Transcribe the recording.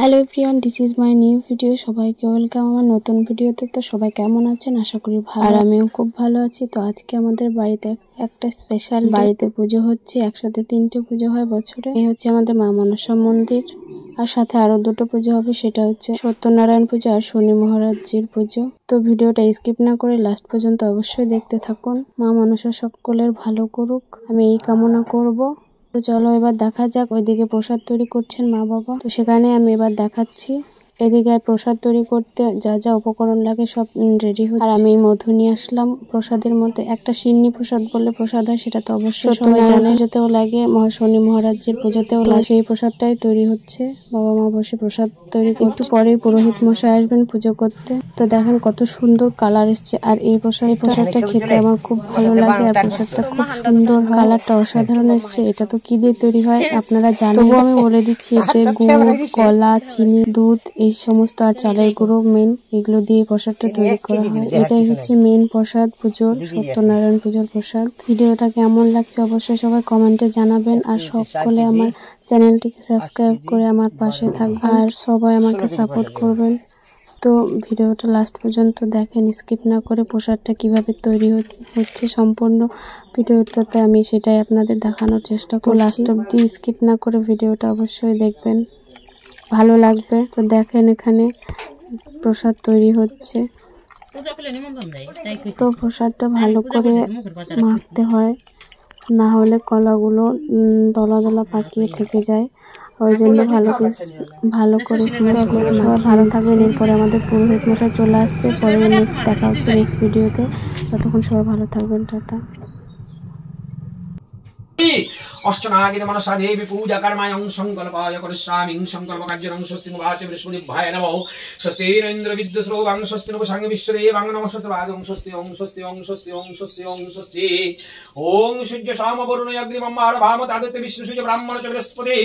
Hello everyone, this is my new video. সবাইকে welcome আমার নতুন ভিডিওতে। তো সবাই কেমন আছেন? আশা করি ভালো। আর আমিও খুব ভালো আছি। তো আজকে আমাদের বাড়িতে একটা স্পেশাল বাড়িতে পুজো হচ্ছে। একসাথে 3টে পুজো হয় বছরে। এই হচ্ছে আমাদের মা মনসা মন্দির, আর সাথে আরো 2টো পুজো হবে। সেটা হচ্ছে সত্যনারায়ণ পুজো আর শনি মহারাজজির পুজো। তো ভিডিওটা স্কিপ না করে লাস্ট পর্যন্ত অবশ্যই দেখতে থাকুন। মা মনসা সকলের ভালো করুক, আমি এই কামনা করব। তো চলো এবার দেখা যাক। ওইদিকে প্রসাদ তৈরি করছেন মা বাবা, তো সেখানে আমি এবার দেখাচ্ছি। এদিকে প্রসাদ তৈরি করতে যা যা উপকরণ লাগে সব রেডি হচ্ছে। আর আমি মধু নিয়ে আসলাম প্রসাদের মধ্যে। একটা সিন্নি প্রসাদ বলে প্রসাদ হয়, সেটা তো অবশ্যই সবাই জানে। পুজোতেও লাগে, শনি মহারাজের পুজোতেও লাগে। সেই প্রসাদটাই তৈরি হচ্ছে। বাবা মা বসে প্রসাদ তৈরি করতে। একটু পরেই পুরোহিত মশাই আসবেন পুজো করতে। তো দেখেন কত সুন্দর কালার এসছে। আর এই প্রসাদটা খেতে আমার খুব ভালো লাগে। আর প্রসাদটা খুব সুন্দর, কালারটা অসাধারণ এসছে। এটা তো কি দিয়ে তৈরি হয় আপনারা জানেন, তবুও আমি বলে দিচ্ছি। এতে গুড়, কলা, চিনি, দুধ এই সমস্ত আর চালের গুঁড়ো মেন, এগুলো দিয়ে প্রসাদটা তৈরি করা হয়। এটাই হচ্ছে মেন প্রসাদ পুজোর, সত্যনারায়ণ পুজোর প্রসাদ। ভিডিওটা কেমন লাগছে অবশ্যই সবাই কমেন্টে জানাবেন। আর সকলে আমার চ্যানেলটিকে সাবস্ক্রাইব করে আমার পাশে থাকবেন আর সবাই আমাকে সাপোর্ট করবেন। তো ভিডিওটা লাস্ট পর্যন্ত দেখেন, স্কিপ না করে। প্রসাদটা কিভাবে তৈরি হচ্ছে সম্পূর্ণ ভিডিওটাতে আমি সেটাই আপনাদের দেখানোর চেষ্টা করছি। লাস্ট অবধি স্কিপ না করে ভিডিওটা অবশ্যই দেখবেন, ভালো লাগবে। তো দেখেন এখানে প্রসাদ তৈরি হচ্ছে। তো প্রসাদটা ভালো করে মাখতে হয়, না হলে কলাগুলো দলা দলা পাকিয়ে থেকে যায়। ওই জন্য ভালো করে স্মুথ করে। সবাই ভালো থাকবেন। এরপরে আমাদের পুরোহিত মশাই চলে আসছে। পরে নেক্সট দেখা হচ্ছে নেক্সট ভিডিওতে। ততক্ষণ সবাই ভালো থাকবেন, টাটা। अष्टनागिन मनसा देवी पूजा कर्मायं संकल्पाय करिष्यामि संकल्प कार्यं स्वस्ति वाच बृहस्पतिभ्याय नमः स्वस्ति इन्द्र विद्युस्रोवां स्वस्ति नभुसंग विश्वदेवां नमः स्वस्ति वागं स्वस्ति ओं स्वस्ति ओं स्वस्ति ओं स्वस्ति ओं स्वस्ति ओं सूर्य शाम वरुण अग्निमं मार भाम तादित्य विष्णु सूर्य ब्राह्मण च बृहस्पति